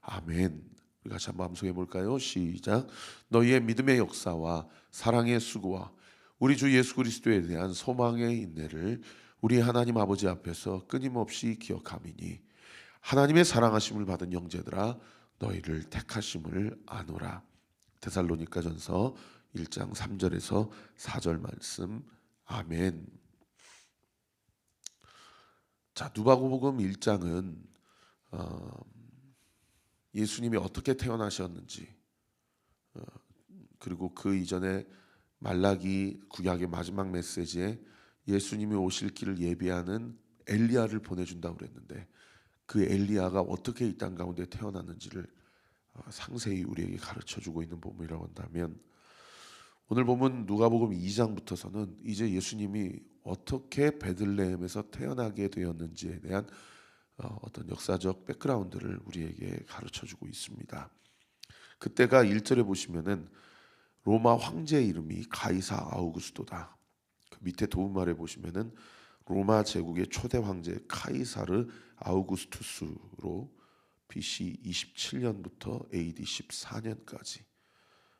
아멘. 우리 같이 한번 암송해 볼까요? 시작. 너희의 믿음의 역사와 사랑의 수고와 우리 주 예수 그리스도에 대한 소망의 인내를 우리 하나님 아버지 앞에서 끊임없이 기억하미니 하나님의 사랑하심을 받은 형제들아 너희를 택하심을 아노라. 데살로니가전서 1장 3절에서 4절 말씀. 아멘. 자, 누가복음 1장은 예수님이 어떻게 태어나셨는지, 그리고 그 이전에 말라기 구약의 마지막 메시지에 예수님이 오실 길을 예비하는 엘리야를 보내준다고 그랬는데 그 엘리야가 어떻게 이 땅 가운데 태어났는지를 상세히 우리에게 가르쳐주고 있는 본문이라고 한다면, 오늘 보면 누가복음 2장부터서는 이제 예수님이 어떻게 베들레헴에서 태어나게 되었는지에 대한 어떤 역사적 백그라운드를 우리에게 가르쳐주고 있습니다. 그때가 1절에 보시면은 로마 황제 이름이 가이사 아우구스토다. 그 밑에 도움말에 보시면은 로마 제국의 초대 황제 카이사르 아우구스투스로 BC 27년부터 AD 14년까지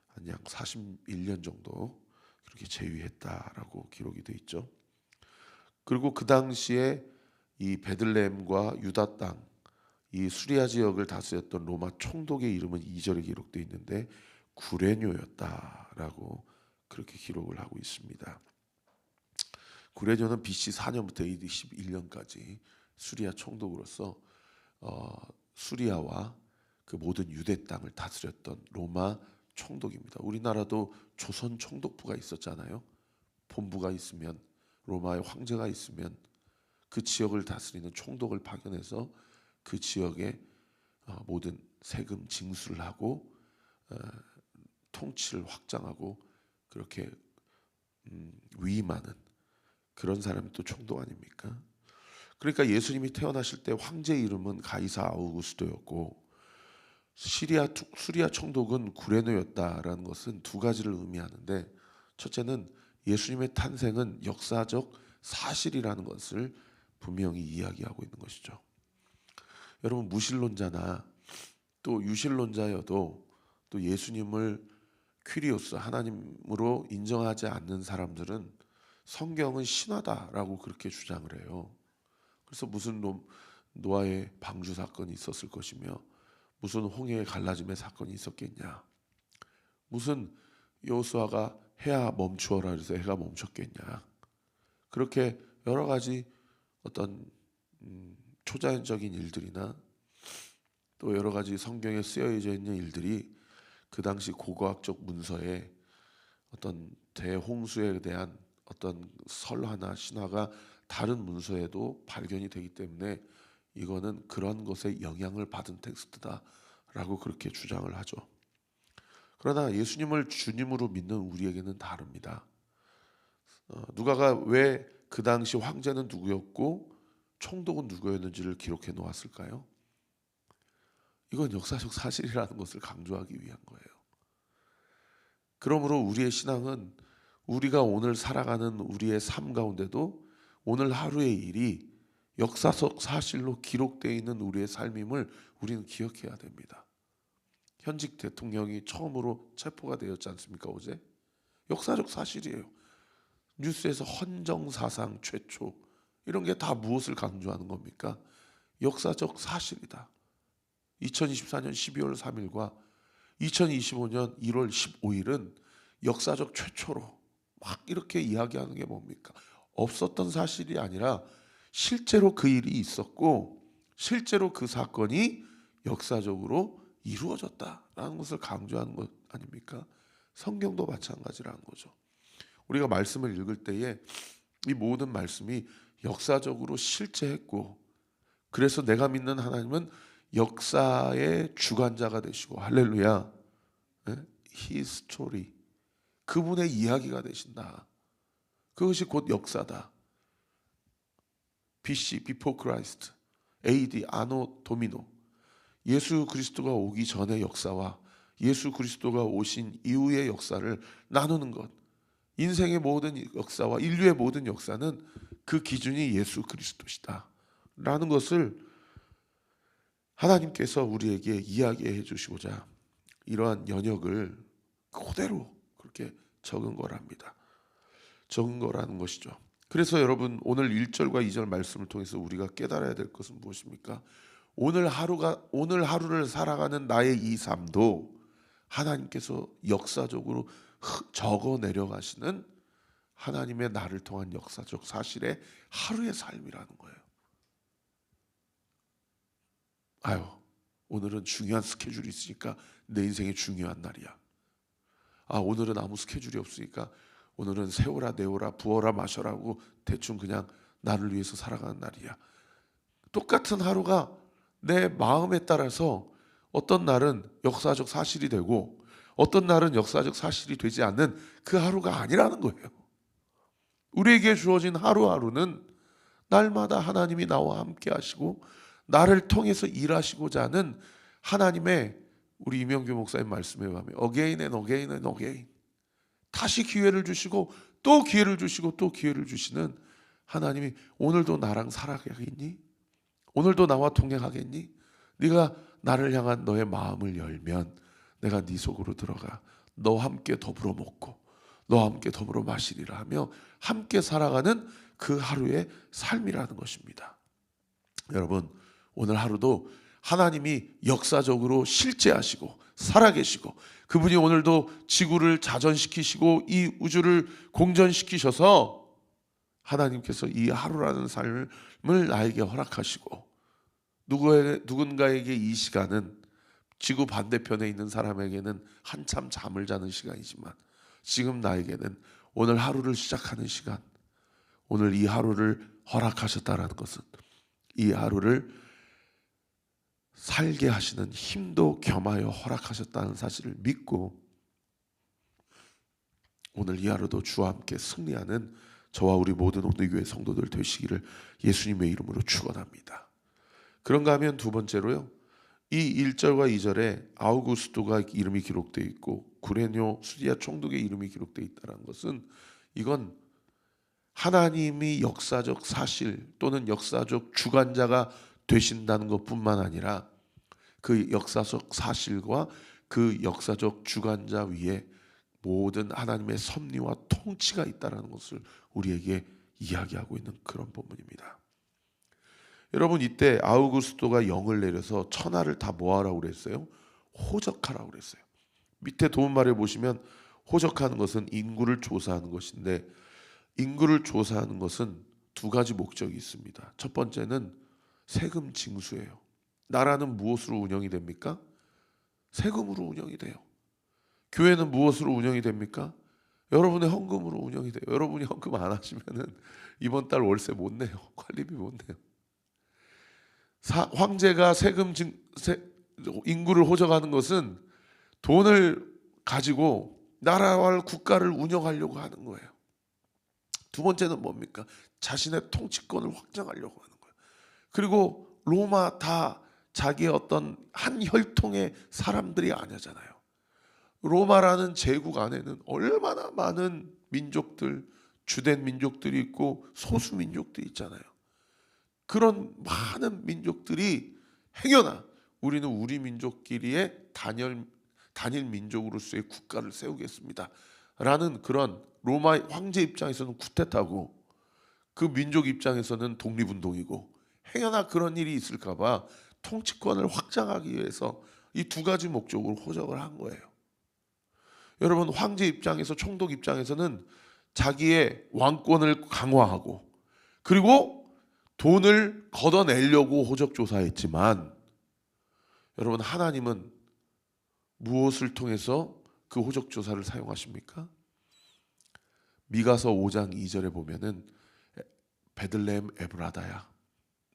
한 약 41년 정도 그렇게 재위했다라고 기록이 돼 있죠. 그리고 그 당시에 이 베들레헴과 유다 땅, 이 수리아 지역을 다스렸던 로마 총독의 이름은 2절에 기록되어 있는데 구레뇨였다라고 그렇게 기록을 하고 있습니다. 구레뇨는 BC 4년부터 AD 11년까지 수리아 총독으로서 수리아와 그 모든 유대 땅을 다스렸던 로마 총독입니다. 우리나라도 조선 총독부가 있었잖아요. 본부가 있으면, 로마의 황제가 있으면 그 지역을 다스리는 총독을 파견해서 그 지역의 모든 세금 징수를 하고 통치를 확장하고 그렇게 위임하는 그런 사람이 또 총독 아닙니까? 그러니까 예수님이 태어나실 때 황제 이름은 가이사 아우구스토였고 수리아 총독은 구레노였다라는 것은 두 가지를 의미하는데, 첫째는 예수님의 탄생은 역사적 사실이라는 것을 분명히 이야기하고 있는 것이죠. 여러분, 무신론자나 또 유신론자여도 또 예수님을 퀴리오스, 하나님으로 인정하지 않는 사람들은 성경은 신화다라고 그렇게 주장을 해요. 그래서 무슨 노아의 방주 사건이 있었을 것이며 무슨 홍해의 갈라짐의 사건이 있었겠냐, 무슨 여호수아가 해야 멈추어라 그래서 해가 멈췄겠냐, 그렇게 여러 가지 어떤 초자연적인 일들이나 또 여러 가지 성경에 쓰여져 있는 일들이 그 당시 고고학적 문서에 어떤 대홍수에 대한 어떤 설화나 신화가 다른 문서에도 발견이 되기 때문에 이거는 그런 것에 영향을 받은 텍스트다라고 그렇게 주장을 하죠. 그러나 예수님을 주님으로 믿는 우리에게는 다릅니다. 누가가 왜 그 당시 황제는 누구였고 총독은 누구였는지를 기록해 놓았을까요? 이건 역사적 사실이라는 것을 강조하기 위한 거예요. 그러므로 우리의 신앙은 우리가 오늘 살아가는 우리의 삶 가운데도 오늘 하루의 일이 역사적 사실로 기록되어 있는 우리의 삶임을 우리는 기억해야 됩니다. 현직 대통령이 처음으로 체포가 되었지 않습니까? 어제 역사적 사실이에요. 뉴스에서 헌정사상 최초, 이런 게 다 무엇을 강조하는 겁니까? 역사적 사실이다. 2024년 12월 3일과 2025년 1월 15일은 역사적 최초로 막 이렇게 이야기하는 게 뭡니까? 없었던 사실이 아니라 실제로 그 일이 있었고 실제로 그 사건이 역사적으로 이루어졌다라는 것을 강조하는 것 아닙니까? 성경도 마찬가지라는 거죠. 우리가 말씀을 읽을 때에 이 모든 말씀이 역사적으로 실제했고, 그래서 내가 믿는 하나님은 역사의 주관자가 되시고, 할렐루야, His story, 그분의 이야기가 되신다. 그것이 곧 역사다. BC, Before Christ, AD, 아노 도미노, 예수 그리스도가 오기 전의 역사와 예수 그리스도가 오신 이후의 역사를 나누는 것. 인생의 모든 역사와 인류의 모든 역사는 그 기준이 예수 그리스도시다 라는 것을 하나님께서 우리에게 이야기해 주시고자 이러한 연역을 그대로 그렇게 적은 거랍니다. 적은 거라는 것이죠. 그래서 여러분 오늘 1절과 2절 말씀을 통해서 우리가 깨달아야 될 것은 무엇입니까? 오늘 하루를 살아가는 나의 이 삶도 하나님께서 역사적으로 적어 내려가시는 하나님의 나를 통한 역사적 사실의 하루의 삶이라는 거예요. 아유, 오늘은 중요한 스케줄이 있으니까 내 인생의 중요한 날이야. 아, 오늘은 아무 스케줄이 없으니까 오늘은 세워라 내워라 부어라 마셔라고 대충 그냥 나를 위해서 살아가는 날이야. 똑같은 하루가 내 마음에 따라서 어떤 날은 역사적 사실이 되고 어떤 날은 역사적 사실이 되지 않는 그 하루가 아니라는 거예요. 우리에게 주어진 하루하루는 날마다 하나님이 나와 함께 하시고 나를 통해서 일하시고자 하는 하나님의, 우리 이명규 목사님 말씀에 보면 again and again and again, 다시 기회를 주시고 또 기회를 주시고 또 기회를 주시는 하나님이 오늘도 나랑 살아가겠니? 오늘도 나와 동행하겠니? 네가 나를 향한 너의 마음을 열면 내가 네 속으로 들어가 너와 함께 더불어 먹고 너와 함께 더불어 마시리라 하며 함께 살아가는 그 하루의 삶이라는 것입니다. 여러분, 오늘 하루도 하나님이 역사적으로 실제하시고 살아계시고 그분이 오늘도 지구를 자전시키시고 이 우주를 공전시키셔서 하나님께서 이 하루라는 삶을 나에게 허락하시고 누군가에게 이 시간은 지구 반대편에 있는 사람에게는 한참 잠을 자는 시간이지만 지금 나에게는 오늘 하루를 시작하는 시간, 오늘 이 하루를 허락하셨다라는 것은 이 하루를 살게 하시는 힘도 겸하여 허락하셨다는 사실을 믿고 오늘 이 하루도 주와 함께 승리하는 저와 우리 모든 온누교회 성도들 되시기를 예수님의 이름으로 축원합니다. 그런가 하면 두 번째로요, 이 1절과 2절에 아우구스토가 이름이 기록되어 있고 구레뇨 수디아 총독의 이름이 기록되어 있다는 것은 이건 하나님이 역사적 사실 또는 역사적 주관자가 되신다는 것뿐만 아니라 그 역사적 사실과 그 역사적 주관자 위에 모든 하나님의 섭리와 통치가 있다는 것을 우리에게 이야기하고 있는 그런 본문입니다. 여러분, 이때 아우구스토가 영을 내려서 천하를 다 뭐하라고 그랬어요? 호적하라고 그랬어요. 밑에 도움말에 보시면 호적하는 것은 인구를 조사하는 것인데 인구를 조사하는 것은 두 가지 목적이 있습니다. 첫 번째는 세금 징수예요. 나라는 무엇으로 운영이 됩니까? 세금으로 운영이 돼요. 교회는 무엇으로 운영이 됩니까? 여러분의 헌금으로 운영이 돼요. 여러분이 헌금 안 하시면은 이번 달 월세 못 내요. 관리비 못 내요. 황제가 인구를 호적하는 것은 돈을 가지고 나라와 국가를 운영하려고 하는 거예요. 두 번째는 뭡니까? 자신의 통치권을 확장하려고 하는 거예요. 그리고 로마 다 자기의 어떤 한 혈통의 사람들이 아니잖아요. 로마라는 제국 안에는 얼마나 많은 민족들, 주된 민족들이 있고 소수 민족들이 있잖아요. 그런 많은 민족들이 행여나 우리는 우리 민족끼리의 단일 민족으로서의 국가를 세우겠습니다 라는 그런 로마 황제 입장에서는 쿠데타고 그 민족 입장에서는 독립운동이고 행여나 그런 일이 있을까 봐 통치권을 확장하기 위해서 이 두 가지 목적으로 호적을 한 거예요. 여러분, 황제 입장에서, 총독 입장에서는 자기의 왕권을 강화하고 그리고 돈을 걷어내려고 호적조사했지만 여러분, 하나님은 무엇을 통해서 그 호적조사를 사용하십니까? 미가서 5장 2절에 보면은 베들레헴 에브라다야,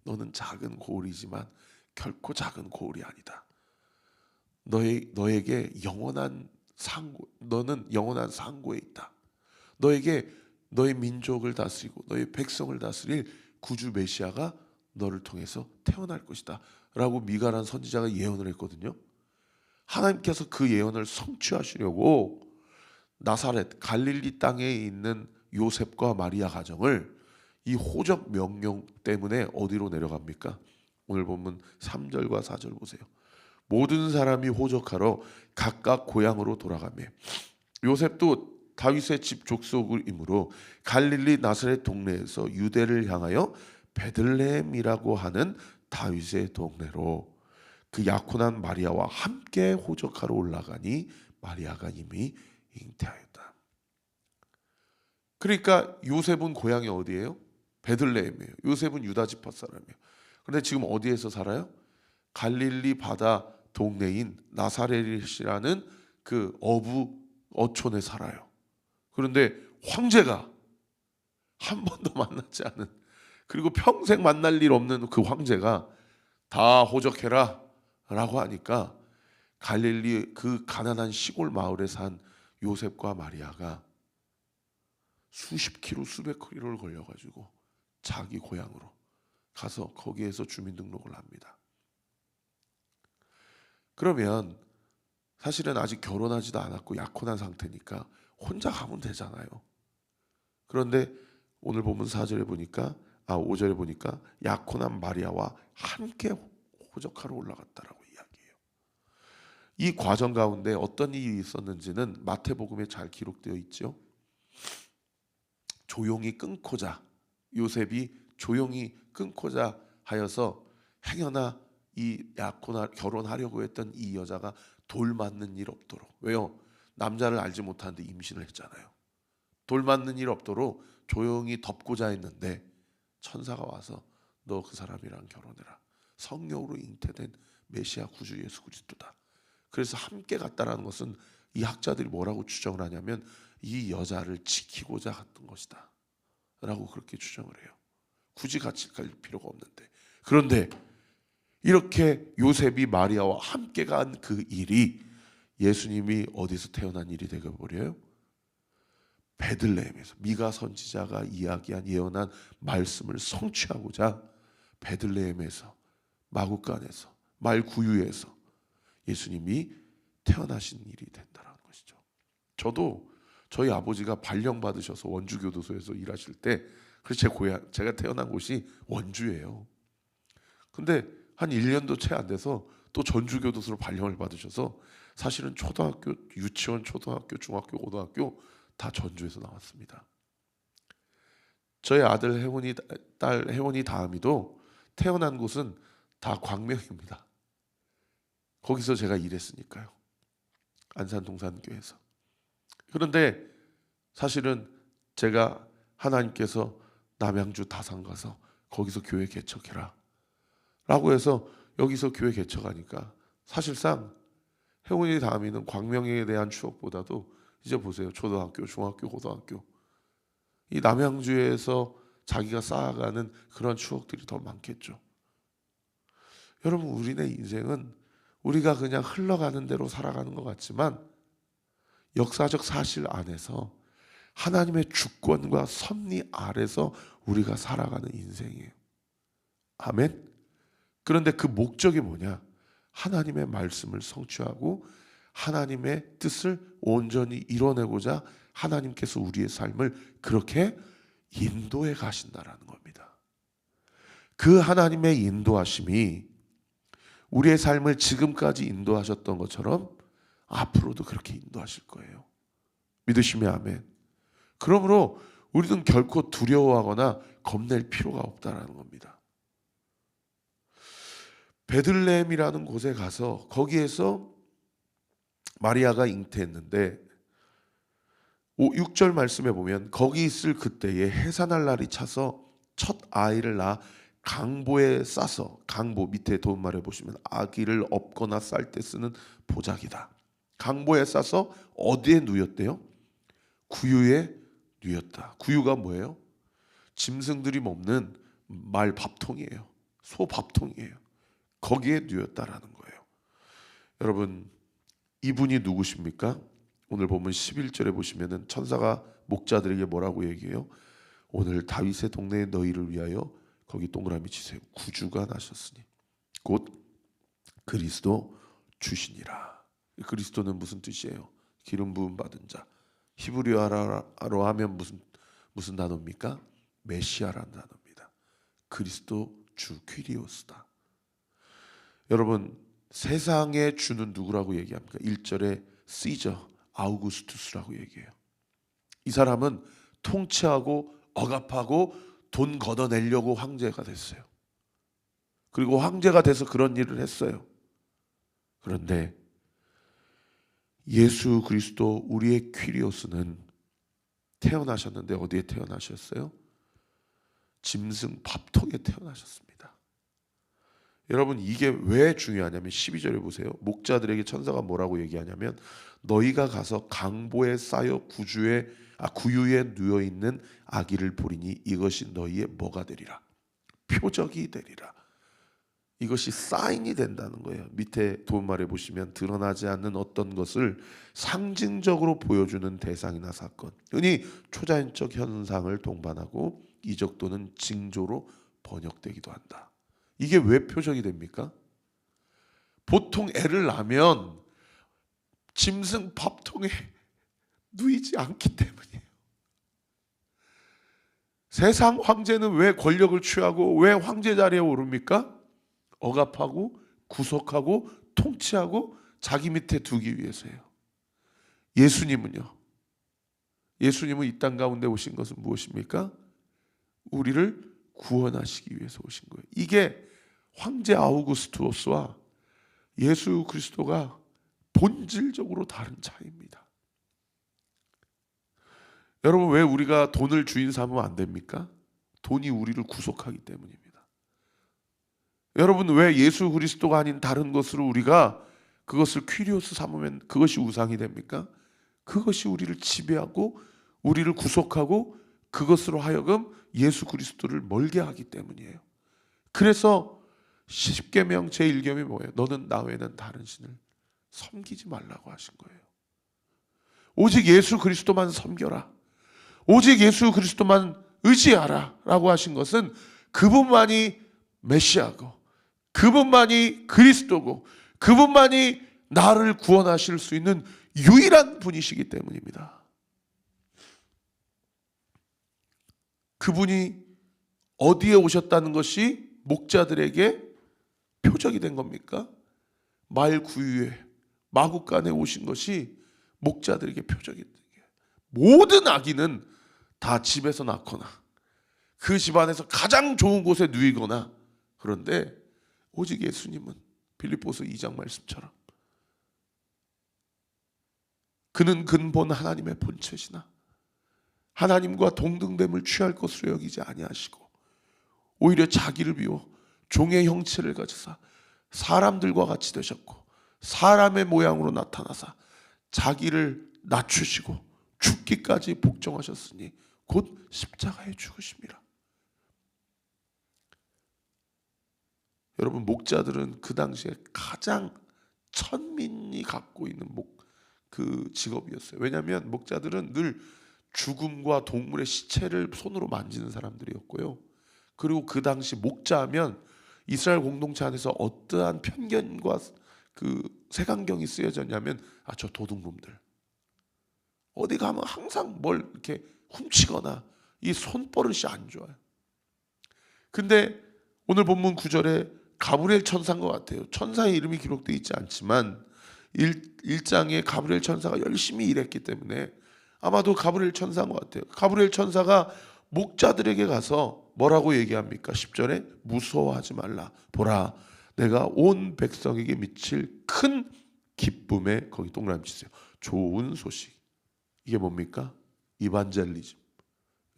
너는 작은 고을이지만 결코 작은 고을이 아니다. 너에게 영원한 상고, 너는 영원한 상고에 있다. 너에게 너의 민족을 다스리고 너의 백성을 다스릴 구주 메시아가 너를 통해서 태어날 것이다 라고 미가라는 선지자가 예언을 했거든요. 하나님께서 그 예언을 성취하시려고 나사렛 갈릴리 땅에 있는 요셉과 마리아 가정을 이 호적 명령 때문에 어디로 내려갑니까? 오늘 본문 3절과 4절 보세요. 모든 사람이 호적하러 각각 고향으로 돌아가며 요셉도 다윗의 집 족속이므로 갈릴리 나사렛 동네에서 유대를 향하여 베들레헴이라고 하는 다윗의 동네로 그 약혼한 마리아와 함께 호적하러 올라가니 마리아가 이미 잉태하였다. 그러니까 요셉은 고향이 어디예요? 베들레헴이에요. 요셉은 유다 지파 사람이에요. 그런데 지금 어디에서 살아요? 갈릴리 바다 동네인 나사렛이라는 그 어부 어촌에 살아요. 그런데 황제가 한 번도 만나지 않은, 그리고 평생 만날 일 없는 그 황제가 다 호적해라 라고 하니까 갈릴리 그 가난한 시골 마을에 산 요셉과 마리아가 수십 킬로 수백 킬로를 걸려가지고 자기 고향으로 가서 거기에서 주민등록을 합니다. 그러면 사실은 아직 결혼하지도 않았고 약혼한 상태니까 혼자 가면 되잖아요. 그런데 오늘 본문 4절에 보니까 5절에 보니까 약혼한 마리아와 함께 호적하러 올라갔다라고 이야기해요. 이 과정 가운데 어떤 일이 있었는지는 마태복음에 잘 기록되어 있죠. 조용히 끊고자, 요셉이 조용히 끊고자 하여서 행여나 이 결혼하려고 했던 이 여자가 돌 맞는 일 없도록, 왜요? 남자를 알지 못하는데 임신을 했잖아요. 돌 맞는 일 없도록 조용히 덮고자 했는데 천사가 와서 너 그 사람이랑 결혼해라. 성령으로 잉태된 메시아 구주 예수 그리스도다. 그래서 함께 갔다라는 것은 이 학자들이 뭐라고 추정을 하냐면 이 여자를 지키고자 했던 것이다 라고 그렇게 추정을 해요. 굳이 같이 갈 필요가 없는데. 그런데 이렇게 요셉이 마리아와 함께 간 그 일이 예수님이 어디서 태어난 일이 되어버려요? 베들레헴에서. 미가 선지자가 이야기한 예언한 말씀을 성취하고자 베들레헴에서, 마구간에서, 말구유에서 예수님이 태어나신 일이 된다는 것이죠. 저도 저희 아버지가 발령 받으셔서 원주교도소에서 일하실 때, 그래서 제 고향, 제가 태어난 곳이 원주예요. 근데 한 1년도 채 안 돼서 또 전주교도소로 발령을 받으셔서 사실은 초등학교, 유치원, 초등학교, 중학교, 고등학교 다 전주에서 나왔습니다. 저희 아들 혜원이, 딸 혜원이 다음이도 태어난 곳은 다 광명입니다. 거기서 제가 일했으니까요. 안산 동산교회에서. 그런데 사실은 제가 하나님께서 남양주 다산 가서 거기서 교회 개척해라 라고 해서 여기서 교회 개척하니까 사실상 혜원이 다음이는 광명에 대한 추억보다도 이제 보세요. 초등학교, 중학교, 고등학교, 이 남양주에서 자기가 쌓아가는 그런 추억들이 더 많겠죠. 여러분, 우리네 인생은 우리가 그냥 흘러가는 대로 살아가는 것 같지만 역사적 사실 안에서 하나님의 주권과 섭리 아래서 우리가 살아가는 인생이에요. 아멘. 그런데 그 목적이 뭐냐? 하나님의 말씀을 성취하고 하나님의 뜻을 온전히 이뤄내고자 하나님께서 우리의 삶을 그렇게 인도해 가신다라는 겁니다. 그 하나님의 인도하심이 우리의 삶을 지금까지 인도하셨던 것처럼 앞으로도 그렇게 인도하실 거예요. 믿으시면 아멘. 그러므로 우리는 결코 두려워하거나 겁낼 필요가 없다라는 겁니다. 베들레헴이라는 곳에 가서 거기에서 마리아가 잉태했는데 6절 말씀에 보면 거기 있을 그때에 해산할 날이 차서 첫 아이를 낳아 강보에 싸서, 강보 밑에 도움말에 보시면 아기를 업거나 쌀 때 쓰는 보자기다. 강보에 싸서 어디에 누였대요? 구유에 누였다. 구유가 뭐예요? 짐승들이 먹는 말 밥통이에요. 소 밥통이에요. 거기에 누였다라는 거예요. 여러분, 이분이 누구십니까? 오늘 보면 11절에 보시면은 천사가 목자들에게 뭐라고 얘기해요? 오늘 다윗의 동네에 너희를 위하여, 거기 동그라미 치세요, 구주가 나셨으니 곧 그리스도 주시니라. 그리스도는 무슨 뜻이에요? 기름 부음 받은 자. 히브리어로 하면 무슨 단어입니까? 메시아라는 단어입니다. 그리스도 주 퀴리오스다. 여러분, 세상의 주는 누구라고 얘기합니까? 1절에 시저 아우구스투스라고 얘기해요. 이 사람은 통치하고 억압하고 돈 걷어내려고 황제가 됐어요. 그리고 황제가 돼서 그런 일을 했어요. 그런데 예수 그리스도 우리의 퀴리오스는 태어나셨는데 어디에 태어나셨어요? 짐승 밥통에 태어나셨습니다. 여러분, 이게 왜 중요하냐면 12절에 보세요. 목자들에게 천사가 뭐라고 얘기하냐면 너희가 가서 강보에 쌓여 구유에 누워있는 아기를 보리니 이것이 너희의 뭐가 되리라? 표적이 되리라. 이것이 사인이 된다는 거예요. 밑에 도움말에 보시면 드러나지 않는 어떤 것을 상징적으로 보여주는 대상이나 사건, 흔히 초자연적 현상을 동반하고 이적 또는 징조로 번역되기도 한다. 이게 왜 표적이 됩니까? 보통 애를 낳으면 짐승 밥통에 누이지 않기 때문이에요. 세상 황제는 왜 권력을 취하고 왜 황제 자리에 오릅니까? 억압하고 구속하고 통치하고 자기 밑에 두기 위해서예요. 예수님은요? 예수님은 이 땅 가운데 오신 것은 무엇입니까? 우리를 구원하시기 위해서 오신 거예요. 이게 황제 아우구스투스와 예수 그리스도가 본질적으로 다른 차이입니다. 여러분, 왜 우리가 돈을 주인 삼으면 안 됩니까? 돈이 우리를 구속하기 때문입니다. 여러분, 왜 예수 그리스도가 아닌 다른 것으로 우리가 그것을 퀴리오스 삼으면 그것이 우상이 됩니까? 그것이 우리를 지배하고 우리를 구속하고 그것으로 하여금 예수 그리스도를 멀게 하기 때문이에요. 그래서 십계명 제1계명이 뭐예요? 너는 나 외에는 다른 신을 섬기지 말라고 하신 거예요. 오직 예수 그리스도만 섬겨라. 오직 예수 그리스도만 의지하라 라고 하신 것은 그분만이 메시아고 그분만이 그리스도고 그분만이 나를 구원하실 수 있는 유일한 분이시기 때문입니다. 그분이 어디에 오셨다는 것이 목자들에게 표적이 된 겁니까? 말 구유에 마구간에 오신 것이 목자들에게 표적이 된 거예요. 모든 아기는 다 집에서 낳거나 그 집안에서 가장 좋은 곳에 누이거나, 그런데 오직 예수님은 빌립보서 2장 말씀처럼 그는 근본 하나님의 본체시나 하나님과 동등됨을 취할 것으로 여기지 아니하시고 오히려 자기를 비워 종의 형체를 가지사 사람들과 같이 되셨고 사람의 모양으로 나타나사 자기를 낮추시고 죽기까지 복종하셨으니 곧 십자가에 죽으심이라. 여러분, 목자들은 그 당시에 가장 천민이 갖고 있는 그 직업이었어요. 왜냐하면 목자들은 늘 죽음과 동물의 시체를 손으로 만지는 사람들이었고요. 그리고 그 당시 목자하면 이스라엘 공동체 안에서 어떠한 편견과 그 색안경이 쓰여졌냐면, 저 도둑놈들 어디 가면 항상 뭘 이렇게 훔치거나 이 손버릇이 안 좋아요. 근데 오늘 본문 9절에 가브리엘 천사인 것 같아요. 천사의 이름이 기록되어 있지 않지만 1장에 가브리엘 천사가 열심히 일했기 때문에 아마도 가브리엘 천사인 것 같아요. 가브리엘 천사가 목자들에게 가서 뭐라고 얘기합니까? 10절에 무서워하지 말라. 보라, 내가 온 백성에게 미칠 큰 기쁨에, 거기 동그라미 치세요. 좋은 소식. 이게 뭡니까? 이반젤리즘.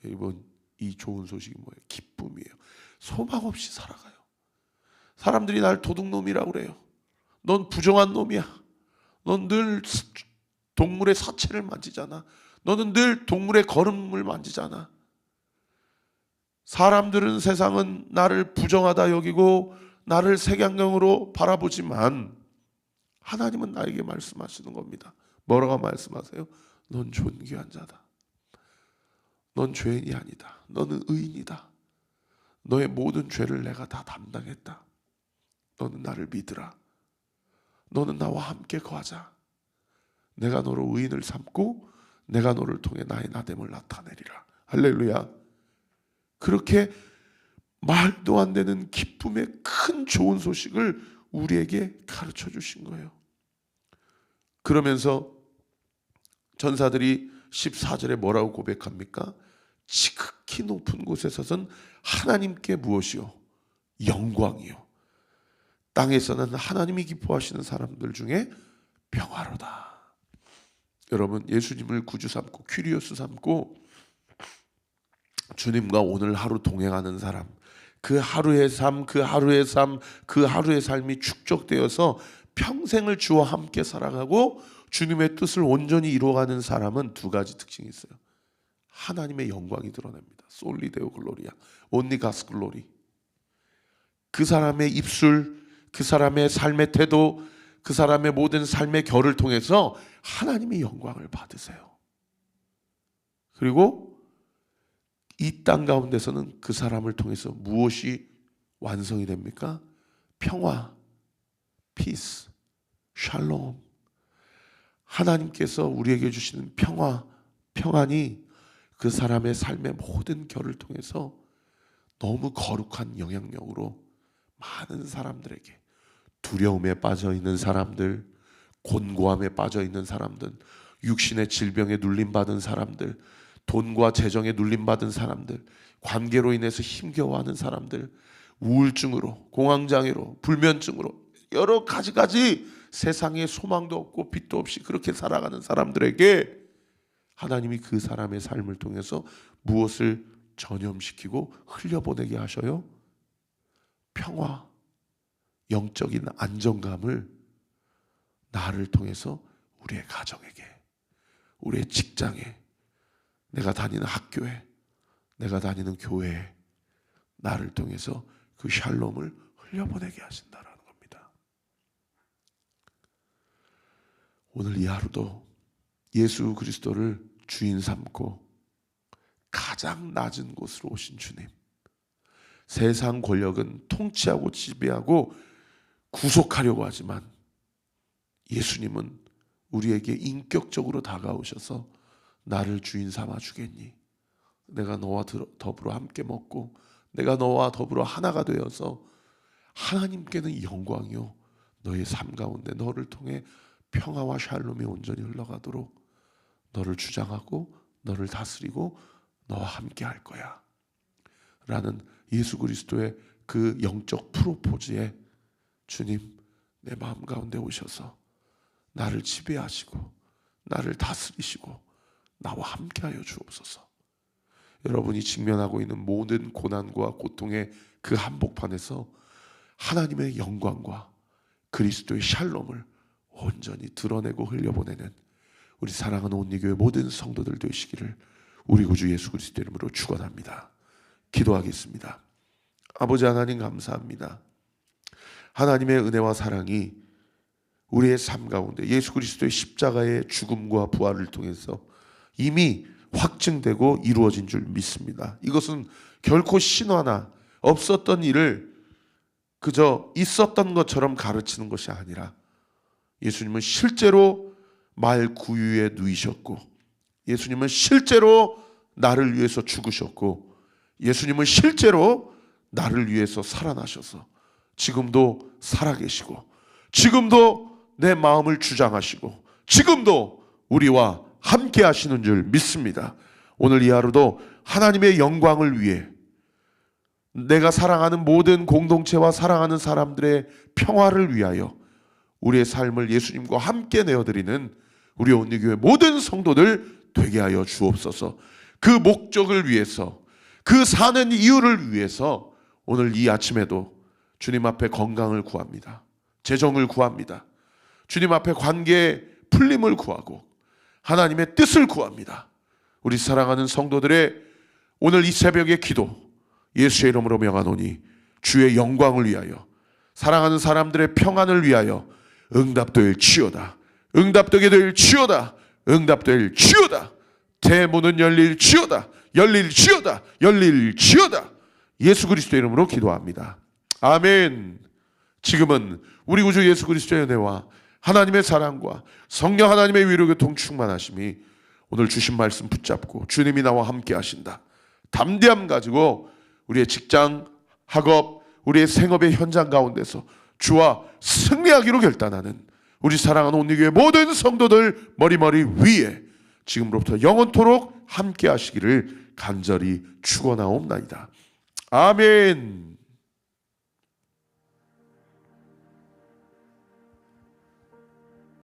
여러분, 이 좋은 소식이 뭐예요? 기쁨이에요. 소망 없이 살아가요. 사람들이 날 도둑놈이라고 그래요. 넌 부정한 놈이야. 넌 늘 동물의 사체를 만지잖아. 너는 늘 동물의 걸음을 만지잖아. 사람들은, 세상은 나를 부정하다 여기고 나를 색안경으로 바라보지만 하나님은 나에게 말씀하시는 겁니다. 뭐라고 말씀하세요? 넌 존귀한 자다. 넌 죄인이 아니다. 너는 의인이다. 너의 모든 죄를 내가 다 담당했다. 너는 나를 믿으라. 너는 나와 함께 거하자. 내가 너로 의인을 삼고 내가 너를 통해 나의 나됨을 나타내리라. 할렐루야. 그렇게 말도 안 되는 기쁨의 큰 좋은 소식을 우리에게 가르쳐 주신 거예요. 그러면서 전사들이 14절에 뭐라고 고백합니까? 지극히 높은 곳에 서선 하나님께 무엇이요? 영광이요. 땅에서는 하나님이 기뻐하시는 사람들 중에 평화로다. 여러분, 예수님을 구주 삼고 퀴리오스 삼고 주님과 오늘 하루 동행하는 사람, 그 하루의 삶, 그 하루의 삶, 그 하루의 삶이 축적되어서 평생을 주와 함께 살아가고 주님의 뜻을 온전히 이루어가는 사람은 두 가지 특징이 있어요. 하나님의 영광이 드러납니다. 솔리 데오 글로리아, 온리 가스 글로리. 그 사람의 입술, 그 사람의 삶의 태도, 그 사람의 모든 삶의 결을 통해서 하나님의 영광을 받으세요. 그리고 이 땅 가운데서는 그 사람을 통해서 무엇이 완성이 됩니까? 평화, 피스, 샬롬. 하나님께서 우리에게 주시는 평화, 평안이 그 사람의 삶의 모든 결을 통해서 너무 거룩한 영향력으로 많은 사람들에게, 두려움에 빠져있는 사람들, 곤고함에 빠져있는 사람들, 육신의 질병에 눌림받은 사람들, 돈과 재정에 눌림받은 사람들, 관계로 인해서 힘겨워하는 사람들, 우울증으로, 공황장애로, 불면증으로 여러 가지 세상에 소망도 없고 빛도 없이 그렇게 살아가는 사람들에게 하나님이 그 사람의 삶을 통해서 무엇을 전염시키고 흘려보내게 하셔요? 평화, 영적인 안정감을 나를 통해서 우리의 가정에게, 우리의 직장에, 내가 다니는 학교에, 내가 다니는 교회에 나를 통해서 그 샬롬을 흘려보내게 하신다라는 겁니다. 오늘 이 하루도 예수 그리스도를 주인 삼고 가장 낮은 곳으로 오신 주님, 세상 권력은 통치하고 지배하고 구속하려고 하지만 예수님은 우리에게 인격적으로 다가오셔서 나를 주인 삼아 주겠니? 내가 너와 더불어 함께 먹고 내가 너와 더불어 하나가 되어서 하나님께는 영광이요 너의 삶 가운데 너를 통해 평화와 샬롬이 온전히 흘러가도록 너를 주장하고 너를 다스리고 너와 함께 할 거야 라는 예수 그리스도의 그 영적 프로포즈에 주님 내 마음 가운데 오셔서 나를 지배하시고 나를 다스리시고 나와 함께하여 주옵소서. 여러분이 직면하고 있는 모든 고난과 고통의 그 한복판에서 하나님의 영광과 그리스도의 샬롬을 온전히 드러내고 흘려보내는 우리 사랑하는 온리교회 모든 성도들 되시기를 우리 구주 예수 그리스도 이름으로 축원합니다. 기도하겠습니다. 아버지 하나님 감사합니다. 하나님의 은혜와 사랑이 우리의 삶 가운데 예수 그리스도의 십자가의 죽음과 부활을 통해서 이미 확증되고 이루어진 줄 믿습니다. 이것은 결코 신화나 없었던 일을 그저 있었던 것처럼 가르치는 것이 아니라 예수님은 실제로 말 구유에 누이셨고 예수님은 실제로 나를 위해서 죽으셨고 예수님은 실제로 나를 위해서 살아나셔서 지금도 살아계시고 지금도 내 마음을 주장하시고 지금도 우리와 함께 하시는 줄 믿습니다. 오늘 이 하루도 하나님의 영광을 위해 내가 사랑하는 모든 공동체와 사랑하는 사람들의 평화를 위하여 우리의 삶을 예수님과 함께 내어드리는 우리 온리교회 모든 성도들 되게 하여 주옵소서. 그 목적을 위해서 그 사는 이유를 위해서 오늘 이 아침에도 주님 앞에 건강을 구합니다. 재정을 구합니다. 주님 앞에 관계의 풀림을 구하고 하나님의 뜻을 구합니다. 우리 사랑하는 성도들의 오늘 이 새벽의 기도 예수의 이름으로 명하노니 주의 영광을 위하여 사랑하는 사람들의 평안을 위하여 응답될지어다. 응답되게 될지어다. 응답될지어다. 대문은 열릴지어다. 열릴지어다. 열릴지어다. 예수 그리스도의 이름으로 기도합니다. 아멘. 지금은 우리 구주 예수 그리스도의 은혜와 하나님의 사랑과 성령 하나님의 위로 교통 충만하심이 오늘 주신 말씀 붙잡고 주님이 나와 함께 하신다. 담대함 가지고 우리의 직장, 학업, 우리의 생업의 현장 가운데서 주와 승리하기로 결단하는 우리 사랑하는 온리교회 모든 성도들 머리머리 위에 지금부터 영원토록 함께 하시기를 간절히 축원하옵나이다. 아멘.